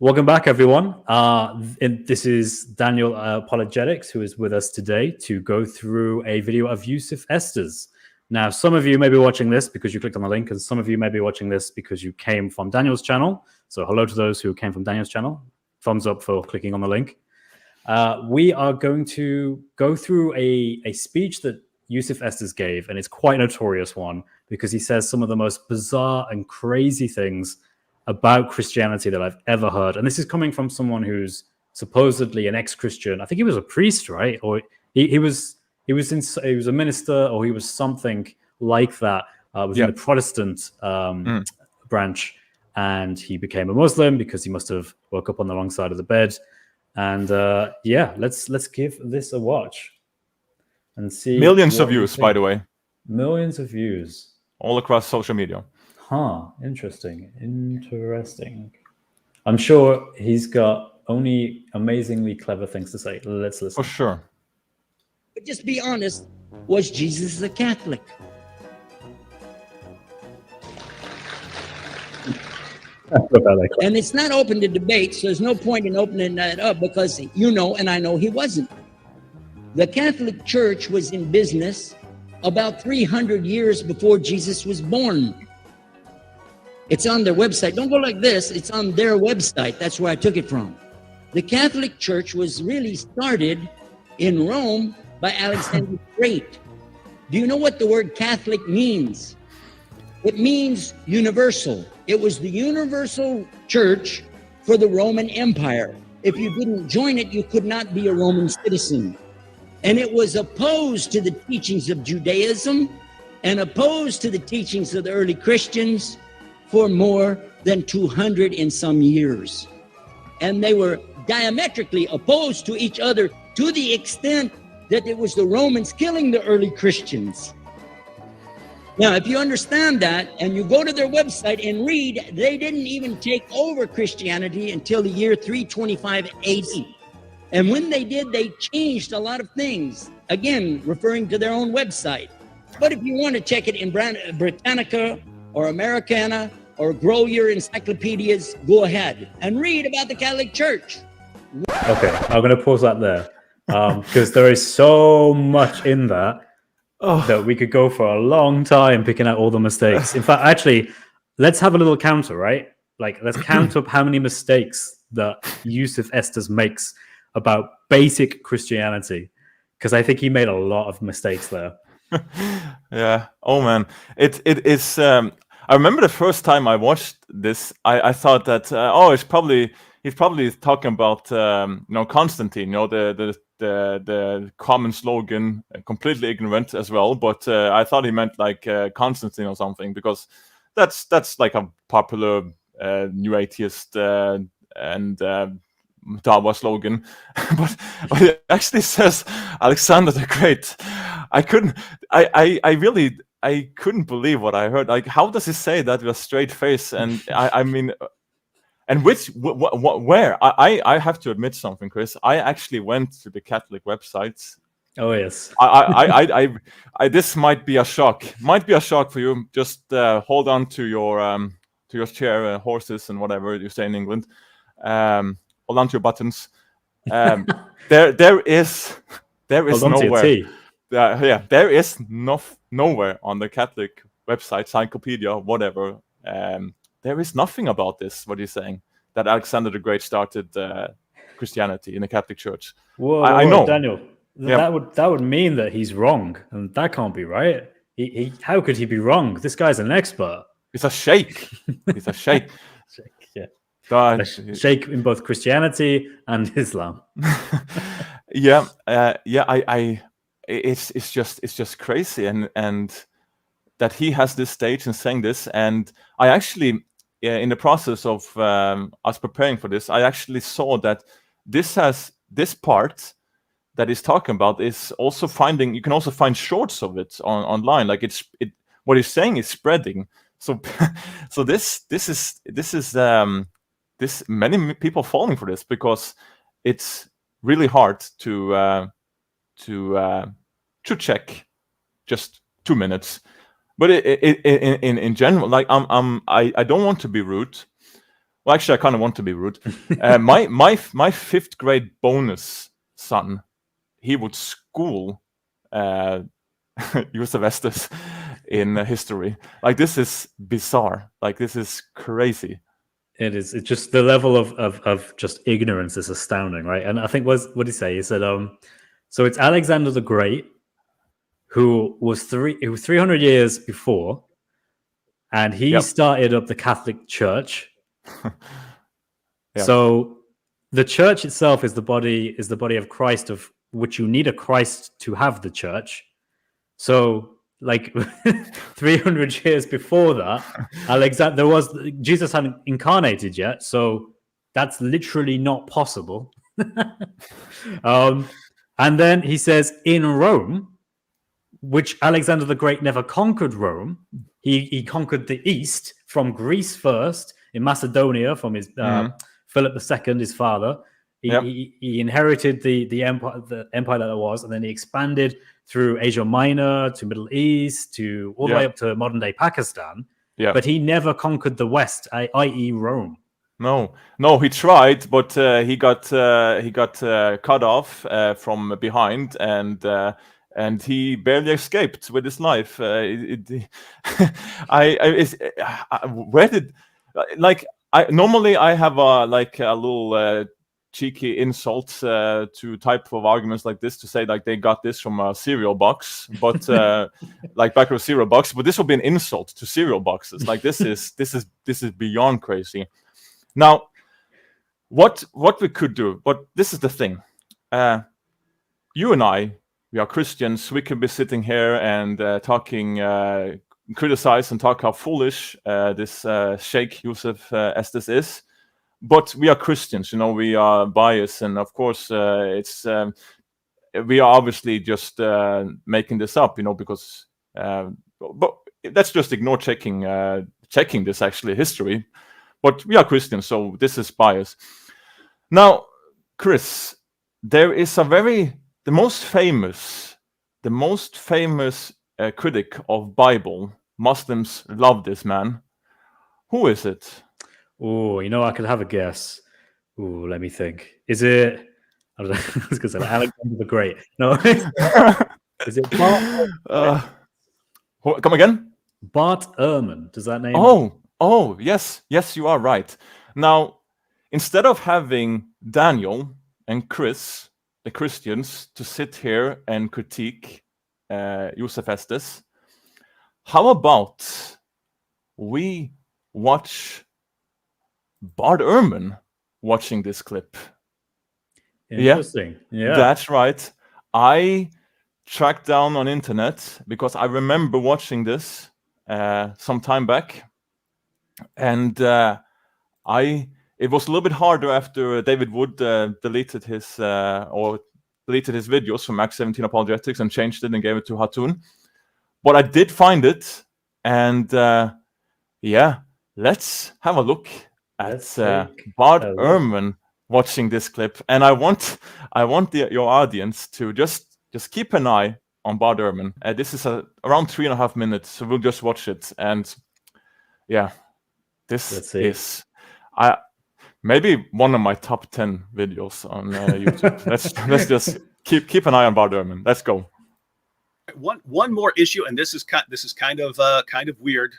Welcome back, everyone. This is Daniel Apologetics, who is with us today to go through a video of Yusuf Esther's. Now, some of you may be watching this because you clicked on the link, and some of you may be watching this because you came from Daniel's channel. So hello to those who came from Daniel's channel. Thumbs up for clicking on the link. We are going to go through a speech that Yusuf Esther's gave, and it's quite a notorious one because he says some of the most bizarre and crazy things about Christianity that I've ever heard. And this is coming from someone who's supposedly an ex-Christian. I think he was a priest, right? Or he was a minister, or he was something like that within the Protestant branch. And he became a Muslim because he must have woke up on the wrong side of the bed. And let's give this a watch and see. Millions of views, by the way. Millions of views. All across social media. Huh, interesting. I'm sure he's got only amazingly clever things to say. Let's listen. For sure. But just be honest, was Jesus a Catholic? And it's not open to debate, so there's no point in opening that up because you know and I know he wasn't. The Catholic Church was in business about 300 years before Jesus was born. It's on their website. Don't go like this. It's on their website. That's where I took it from. The Catholic Church was really started in Rome by Alexander the Great. Do you know what the word Catholic means? It means universal. It was the universal church for the Roman Empire. If you didn't join it, you could not be a Roman citizen. And it was opposed to the teachings of Judaism and opposed to the teachings of the early Christians for more than 200 and some years. And they were diametrically opposed to each other to the extent that it was the Romans killing the early Christians. Now, if you understand that and you go to their website and read, they didn't even take over Christianity until the year 325 AD. And when they did, they changed a lot of things, again, referring to their own website. But if you want to check it in Britannica or Americana or grow your encyclopedias, go ahead and read about the Catholic Church. Okay, I'm going to pause that there because there is so much in that that we could go for a long time picking out all the mistakes. In fact, actually, let's have a little counter, right? Like, let's count up how many mistakes that Yusuf Esther's makes about basic Christianity, because I think he made a lot of mistakes there. Yeah. Oh man, it is. I remember the first time I watched this, I thought that he's probably talking about Constantine, the common slogan, completely ignorant as well. But I thought he meant like Constantine or something, because that's like a popular new atheist and Dawah slogan. but it actually says Alexander the Great. I couldn't believe what I heard. Like, how does he say that with a straight face? And I mean, and where? I have to admit something, Chris. I actually went to the Catholic websites. Oh yes. I this might be a shock. Might be a shock for you. Just hold on to your chair, horses, and whatever you say in England. Hold on to your buttons. There is nowhere. There is nowhere on the Catholic website, encyclopedia, whatever. There is nothing about this. What you're saying, that Alexander the Great started Christianity in the Catholic Church. Whoa, I know, Daniel. That would mean that he's wrong, and that can't be right. How could he be wrong? This guy's an expert. He's a sheikh. He's a sheikh. Sheikh in both Christianity and Islam. It's just crazy, and that he has this stage and saying this. And I actually, in the process of us preparing for this, I actually saw that this part that he's talking about is also you can also find shorts of it online. Like what he's saying is spreading. So this is many people falling for this, because it's really hard to check just 2 minutes. But in general, like I don't want to be rude, Well, actually, I kind of want to be rude. My fifth grade bonus son, he would school Joseph Estes in history. Like, this is bizarre. Like, this is crazy. It is. It's just the level of just ignorance is astounding, right? And I think what did he say? He said, so it's Alexander the Great, who was 300 years before, and he started up the Catholic Church. So the church itself is the body of Christ, of which you need a Christ to have the church. So, like 300 years before that, Jesus hadn't incarnated yet, so that's literally not possible. And then he says in Rome, which Alexander the Great never conquered Rome. He conquered the East from Greece first, in Macedonia from his Philip II, his father. He inherited the empire that it was, and then he expanded through Asia Minor to Middle East to all the way up to modern day Pakistan. But he never conquered the West, i.e., Rome. No, he tried, but he got cut off from behind, and he barely escaped with his life. Where did normally I have a little cheeky insult to type of arguments like this, to say like they got this from a cereal box, but like back of a cereal box. But this will be an insult to cereal boxes. Like, this is beyond crazy. Now, what we could do, but this is the thing. You and I, we are Christians. We could be sitting here and talking, criticize and talk how foolish this Sheikh Yusuf Estes is. But we are Christians, we are biased, and of course, it's we are obviously just making this up, because. But let's just ignore checking this actually history. But we are Christians, so this is bias. Now, Chris, there is the most famous critic of Bible. Muslims love this man. Who is it? Oh, I could have a guess. Oh, let me think. Is it? I don't know. I was going to say Alexander the Great. No. Is it Bart? Come again? Bart Ehrman. Does that name? Oh, yes, you are right. Now, instead of having Daniel and Chris, the Christians, to sit here and critique Joseph Estes, how about we watch Bart Ehrman watching this clip? Interesting. Yeah, that's right. I tracked down on internet because I remember watching this some time back, and it was a little bit harder after David Wood deleted his videos from Acts 17 Apologetics and changed it and gave it to Hatun. But I did find it, and let's have a look at Bart Ehrman watching this clip. And I want your audience to just keep an eye on Bart Ehrman. This is around 3.5 minutes, so we'll just watch it. And this is maybe one of my top 10 videos on YouTube. let's just keep an eye on Bart Ehrman. Let's go. One more issue, and this is kind of weird,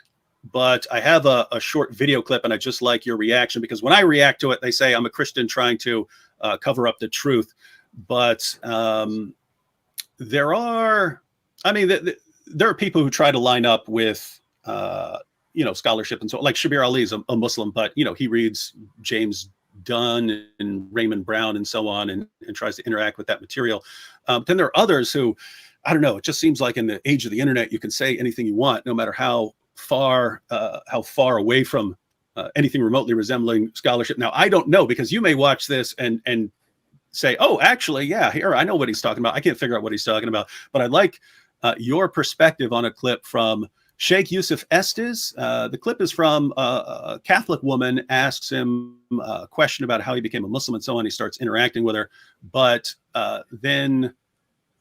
but I have a short video clip, and I just like your reaction, because when I react to it, they say I'm a Christian trying to cover up the truth. But there are people who try to line up with scholarship and so, like Shabir Ali is a Muslim, but he reads James Dunn and Raymond Brown and so on, and tries to interact with that material. Then there are others who, I don't know, it just seems like in the age of the internet, you can say anything you want, no matter how far away from anything remotely resembling scholarship. Now, I don't know, because you may watch this and say, oh, actually, yeah, here, I know what he's talking about. I can't figure out what he's talking about. But I'd like your perspective on a clip from Sheikh Yusuf Estes. The clip is from a Catholic woman asks him a question about how he became a Muslim and so on. He starts interacting with her, but then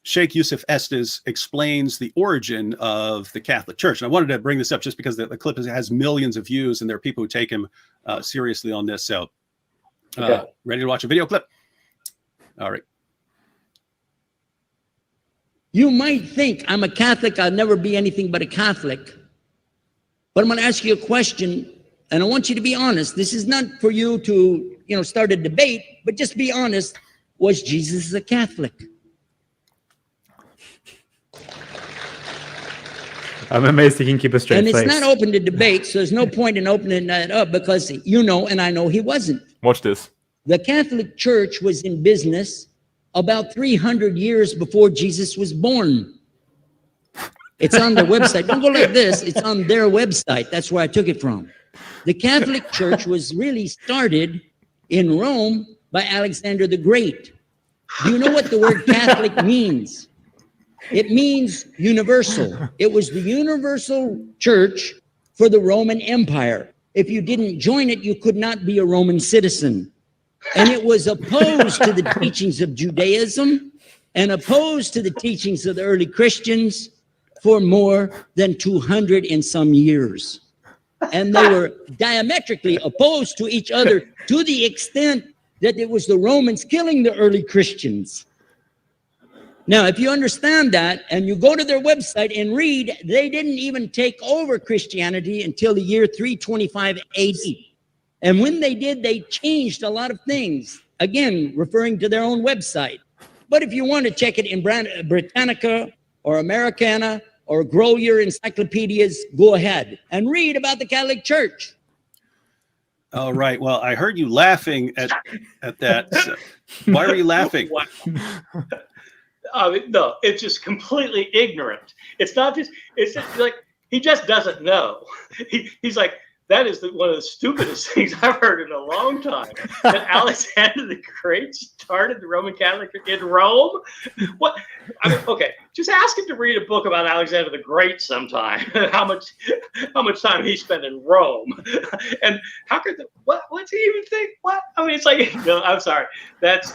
Sheikh Yusuf Estes explains the origin of the Catholic Church. And I wanted to bring this up just because the clip has millions of views, and there are people who take him seriously on this. So, ready to watch a video clip? All right. You might think I'm a Catholic, I'll never be anything but a Catholic. But I'm going to ask you a question, and I want you to be honest. This is not for you to, start a debate, but just be honest. Was Jesus a Catholic? I'm amazed he can keep a straight face. And it's not open to debate, so there's no point in opening that up because and I know he wasn't. Watch this. The Catholic Church was in business about 300 years before Jesus was born. It's on their website. Don't go like this. It's on their website. That's where I took it from. The Catholic Church was really started in Rome by Alexander the Great. Do you know what the word Catholic means? It means universal. It was the universal church for the Roman Empire. If you didn't join it, you could not be a Roman citizen. And it was opposed to the teachings of Judaism and opposed to the teachings of the early Christians for more than 200 and some years. And they were diametrically opposed to each other to the extent that it was the Romans killing the early Christians. Now, if you understand that and you go to their website and read, they didn't even take over Christianity until the year 325 AD. And when they did, they changed a lot of things, again, referring to their own website. But if you want to check it in Britannica or Americana or grow your encyclopedias, go ahead and read about the Catholic Church. All right. Well, I heard you laughing at that. So why were you laughing? Wow. No, it's just completely ignorant. It's just like he just doesn't know. He's like, that is one of the stupidest things I've heard in a long time. That Alexander the Great started the Roman Catholic in Rome. What? I mean, okay, just ask him to read a book about Alexander the Great sometime. how much time he spent in Rome, and how could what's he even think? What? I mean, it's like, no, I'm sorry. That's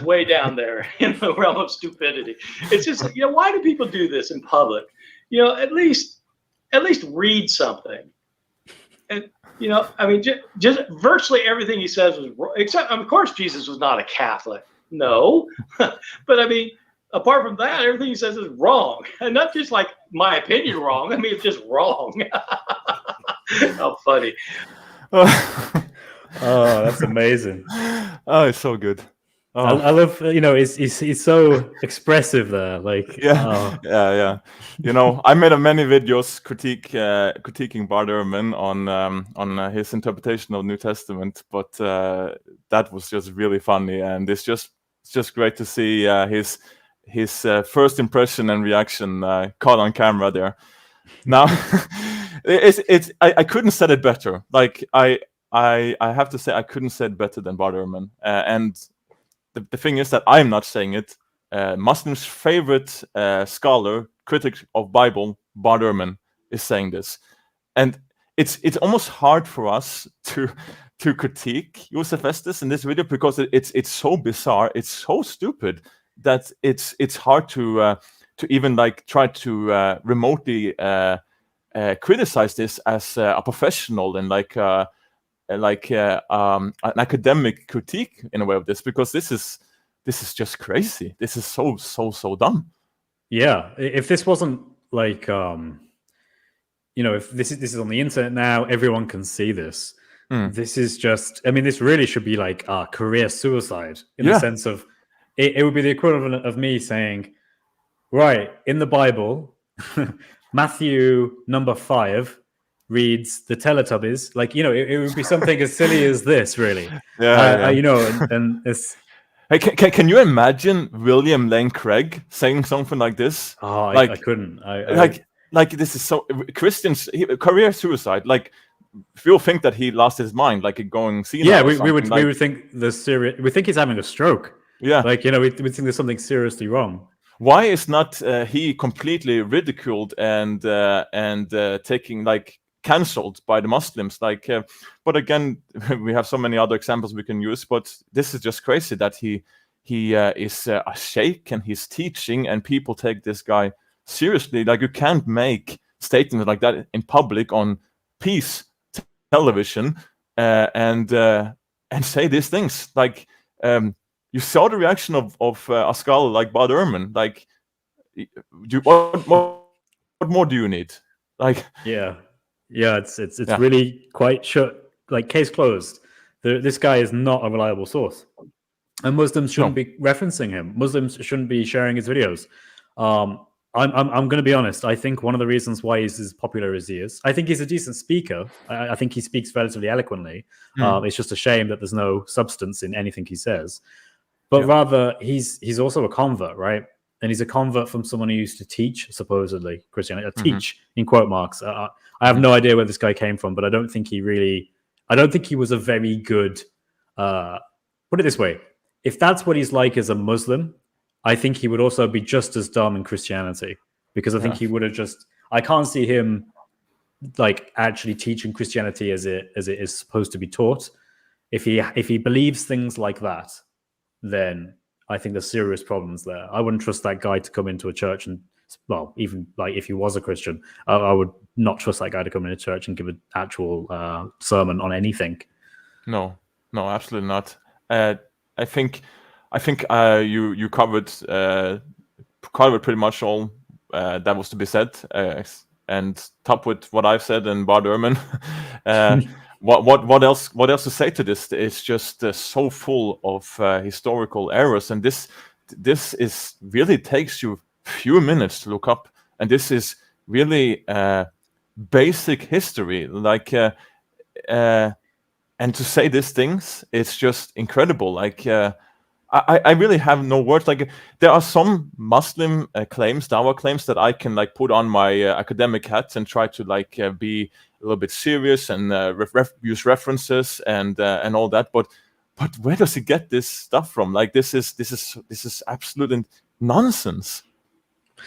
way down there in the realm of stupidity. It's just, why do people do this in public? At least read something. And, I mean, just virtually everything he says was wrong, except, of course, Jesus was not a Catholic. No. But, I mean, apart from that, everything he says is wrong. And not just like my opinion wrong. I mean, it's just wrong. How funny. Oh, that's amazing. Oh, it's so good. Oh. I love, he's so expressive there. Like, yeah. I made many videos critiquing Bart Ehrman on his interpretation of New Testament, but that was just really funny, and it's just great to see his first impression and reaction caught on camera there. Now, I couldn't said it better. Like I have to say I couldn't say it better than Bart Ehrman, and. The thing is that I'm not saying it. Muslims' favorite scholar, critic of Bible, Bart Ehrman, is saying this, and it's almost hard for us to critique Yusuf Estes in this video because it's so bizarre, it's so stupid that it's hard to even like try to remotely criticize this as a professional and an academic critique in a way of this, because this is just crazy. This is so dumb. Yeah, if this wasn't like if this is on the internet now, everyone can see this. This is just, I mean, this really should be like career suicide in the sense of it would be the equivalent of me saying, right, in the Bible, Matthew number 5 reads the Teletubbies. Like, it would be something as silly as this, really. And it's. Hey, can you imagine William Lane Craig saying something like this? Oh, I couldn't. Like this is so Christian's career suicide. Like, people think that he lost his mind, like going senile. Yeah, we would think we think he's having a stroke. Yeah, like we think there's something seriously wrong. Why is not he completely ridiculed and taking like cancelled by the Muslims? But again, we have so many other examples we can use. But this is just crazy that he he is a sheikh and he's teaching, and people take this guy seriously. Like, you can't make statements like that in public on peace television and say these things. Like, you saw the reaction of a scholar like Bart Ehrman. Like, what more do you need? Like, yeah, it's really quite shut. Like, case closed. This guy is not a reliable source, and Muslims shouldn't be referencing him. Muslims shouldn't be sharing his videos. I'm going to be honest. I think one of the reasons why he's as popular as he is, I think he's a decent speaker. I think he speaks relatively eloquently. It's just a shame that there's no substance in anything he says. But rather, he's also a convert, right? And he's a convert from someone who used to teach, supposedly, Christianity. Teach, in quote marks. I have no idea where this guy came from, but I don't think he was a very good... put it this way. If that's what he's like as a Muslim, I think he would also be just as dumb in Christianity, because I think he would have just... I can't see him like actually teaching Christianity as it is supposed to be taught. If he believes things like that, then I think there's serious problems there. I wouldn't trust that guy to come into a church and, well, even like if he was a Christian, I would not trust that guy to come into church and give an actual sermon on anything. No, absolutely not. I think you covered pretty much all that was to be said, and top with what I've said and Bart Ehrman. What else to say to this? It's just so full of historical errors, and this is really takes you a few minutes to look up, and this is really basic history, like and to say these things, it's just incredible. Like, I really have no words. Like, there are some Muslim claims, Dawah claims, that I can like put on my academic hat and try to like be a little bit serious and use references and all that. But where does he get this stuff from? Like, this is absolute nonsense.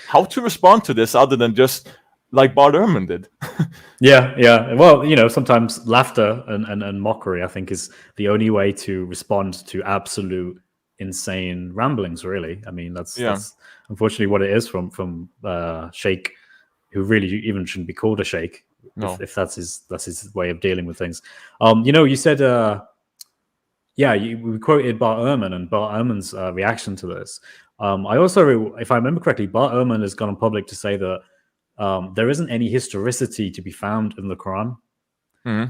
How to respond to this other than just like Bart Ehrman did? Yeah. Well, sometimes laughter and mockery, I think, is the only way to respond to absolute insane ramblings, really. I mean, that's unfortunately what it is from Sheikh, who really even shouldn't be called a Sheikh. No. If that's his way of dealing with things. You said we quoted Bart Ehrman and Bart Ehrman's reaction to this. I also, if I remember correctly, Bart Ehrman has gone on public to say that there isn't any historicity to be found in the Quran,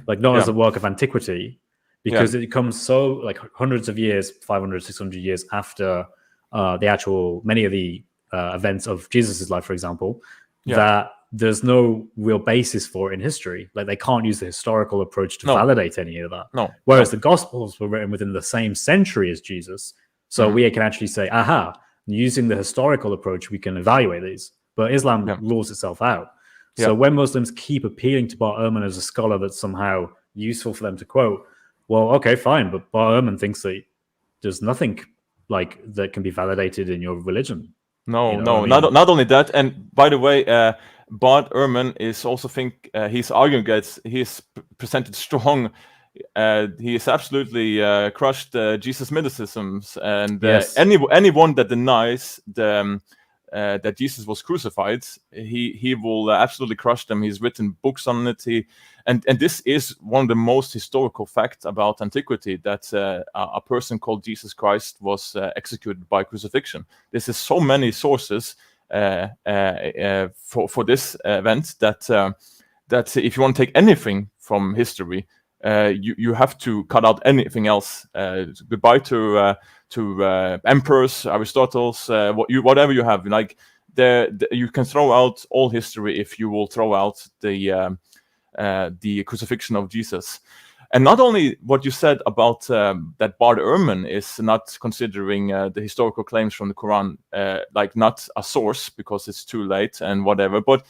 like not as a work of antiquity, because it comes so like hundreds of years, 500, 600 years after many of the events of Jesus's life, for example, that there's no real basis for it in history. Like, they can't use the historical approach to validate any of that. No. Whereas the Gospels were written within the same century as Jesus, so we can actually say, using the historical approach, we can evaluate these. But Islam rules itself out. So when Muslims keep appealing to Bart Ehrman as a scholar that's somehow useful for them to quote, well, okay, fine, but Bart Ehrman thinks that there's nothing like that can be validated in your religion. Not only that. And by the way, Bart Ehrman is also he's arguing that he's presented strong. He has absolutely crushed Jesus' mysticisms, and anyone that denies that Jesus was crucified, he will absolutely crush them. He's written books on it. And this is one of the most historical facts about antiquity, that a person called Jesus Christ was executed by crucifixion. This is so many sources for this event that if you want to take anything from history, you have to cut out anything else. Goodbye to emperors, Aristotle's, whatever you have. Like, you can throw out all history if you will throw out the crucifixion of Jesus. And not only what you said about that Bart Ehrman is not considering the historical claims from the Quran like not a source because it's too late and whatever, but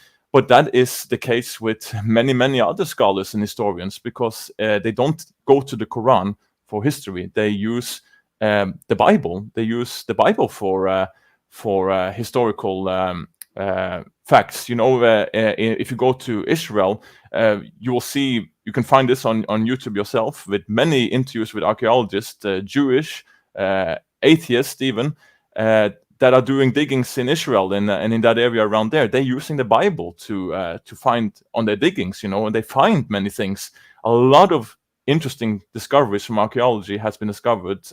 that is the case with many other scholars and historians, because they don't go to the Quran for history. They use the Bible. They use the Bible for historical facts. If you go to Israel, you can find this on YouTube yourself, with many interviews with archaeologists, Jewish, atheists even that are doing diggings in Israel and in that area around there. They're using the Bible to find on their diggings, and they find many things. A lot of interesting discoveries from archaeology has been discovered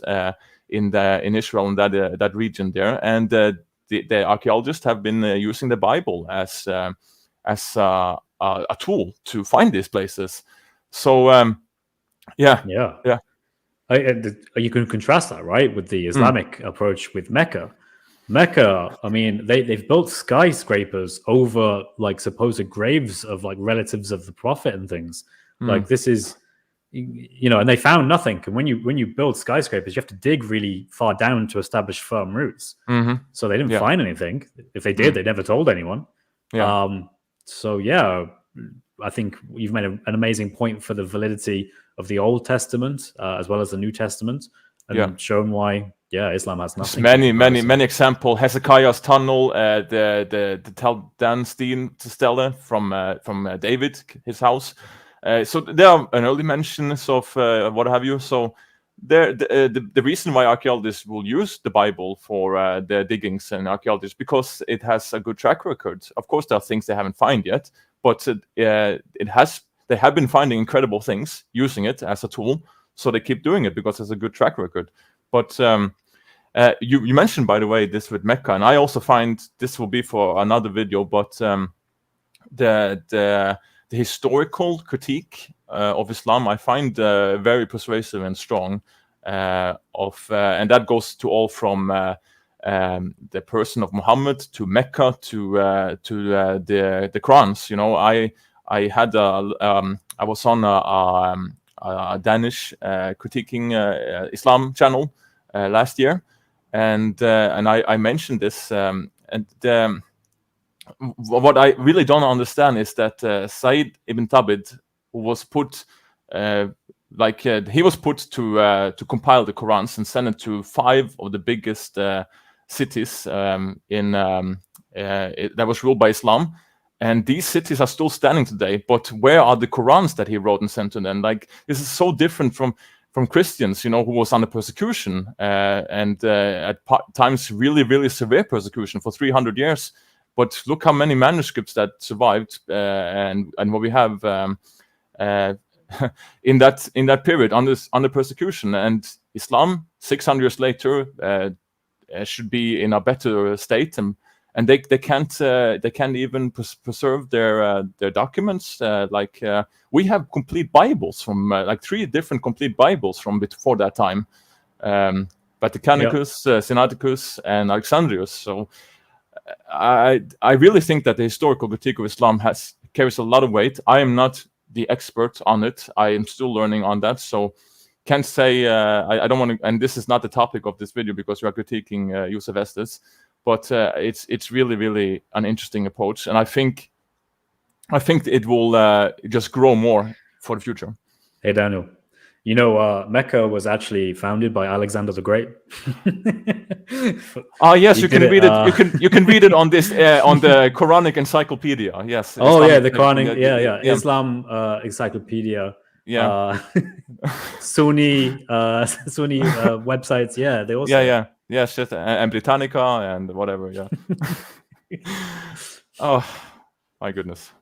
in Israel and that region there, and the archaeologists have been using the Bible as a tool to find these places. So yeah. You can contrast that, right, with the Islamic approach with Mecca. Mecca, I mean, they've built skyscrapers over like supposed graves of like relatives of the Prophet and things. Like this is, and they found nothing. And when you build skyscrapers, you have to dig really far down to establish firm roots. So they didn't find anything. If they did, they never told anyone. So yeah, I think you've made an amazing point for the validity of the Old Testament as well as the New Testament, and shown why Islam has nothing. Many example. Hezekiah's tunnel, the Tel Dan stele from David, his house. So there are an early mentions of what have you. So the reason why archaeologists will use the Bible for their diggings and archaeology is because it has a good track record. Of course, there are things they haven't found yet, but they have been finding incredible things using it as a tool. So they keep doing it because it's a good track record. But you mentioned, by the way, this with Mecca, and I also find this will be for another video. But the historical critique of Islam, I find very persuasive and strong. And that goes to all from the person of Muhammad to Mecca to the Qurans. I was on a Danish critiquing Islam channel last year, and I mentioned this. What I really don't understand is that Said ibn Thabit was put he was put to compile the Qurans and send it to 5 of the biggest cities that was ruled by Islam. And these cities are still standing today, but where are the Qurans that he wrote and sent to them? Like, this is so different from Christians, who was under persecution and at times really, really severe persecution for 300 years. But look how many manuscripts that survived and what we have in that period under persecution. And Islam, 600 years later, should be in a better state, and they can't even preserve their documents. We have complete Bibles from 3 different complete Bibles from before that time, Vaticanicus, Sinaiticus, and Alexandrius. So I really think that the historical critique of Islam carries a lot of weight. I am not the expert on it. I am still learning on that, so can't say. I don't want to. And this is not the topic of this video because we are critiquing Yusuf Estes. But it's really, really an interesting approach, and I think it will just grow more for the future. Hey Daniel, Mecca was actually founded by Alexander the Great. Yes, you can read it. You can read it on this on the Quranic Encyclopedia. Yes. Oh Islamic, the Quranic, Islam Encyclopedia. Sunni websites. Yeah, they also. Yes, just and Britannica and whatever. Yeah. Oh, my goodness.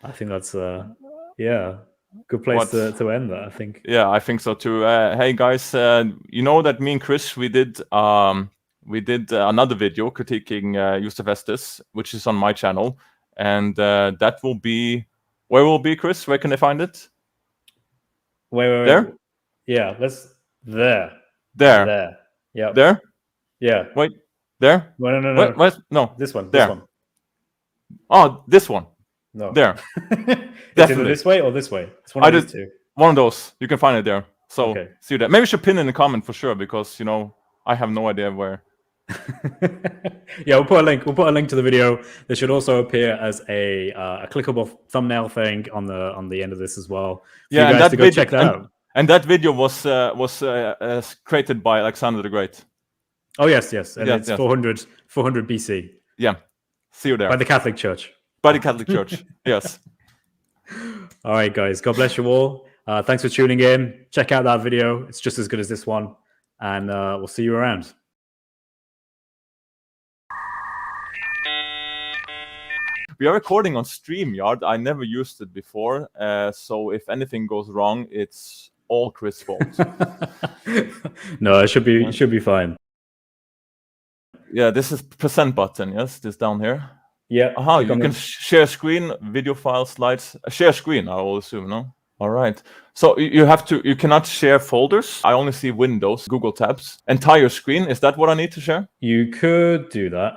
I think that's good place to end that. I think. Yeah, I think so too. Hey guys, that me and Chris we did another video critiquing Yusuf Estes, which is on my channel, and that will be where will be Chris? Where can I find it? Wait. There. Yeah, there. Yeah. There? Yeah. Wait. There? No. Wait, no. This one. There. This one. Oh, this one. No. There. Definitely. This way or this way? It's one of these two. One of those. You can find it there. So okay. See that. Maybe we should pin in the comment for sure because I have no idea where. Yeah, we'll put a link. We'll put a link to the video. There should also appear as a clickable thumbnail thing on the end of this as well. Yeah, you guys to go check that out. And that video was created by Alexander the Great. Oh yes, and it's 400 BC. Yeah, see you there. By the Catholic Church. By the Catholic Church. Yes. All right, guys. God bless you all. Thanks for tuning in. Check out that video. It's just as good as this one. and we'll see you around. We are recording on StreamYard. I never used it before, so if anything goes wrong, it's all Chris' fault. No, it should be fine. Yeah, this is present button. Yes, this down here. Yeah. You can share screen, video file, slides. Share screen, I will assume. No. All right. So you cannot share folders. I only see windows, Google tabs. Entire screen, is that what I need to share? You could do that.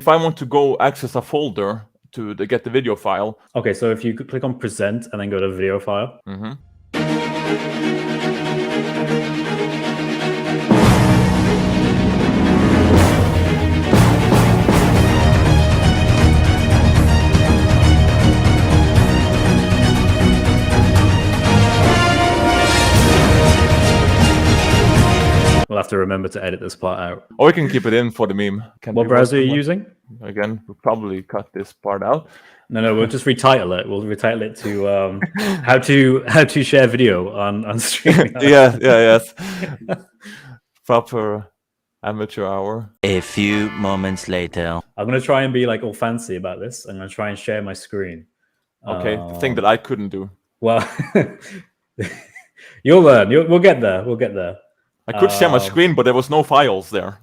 If I want to go access a folder to get the video file. Okay, so if you could click on present and then go to video file. Mm-hmm. We'll have to remember to edit this part out. Or we can keep it in for the meme. What browser are you using? Again, we'll probably cut this part out. No, we'll just retitle it. We'll retitle it to how to share video on stream. Yes. Proper amateur hour. A few moments later. I'm gonna try and be like all fancy about this. I'm gonna try and share my screen. Okay, the thing that I couldn't do. Well, you'll learn. We'll get there. We'll get there. I could share my screen, but there was no files there.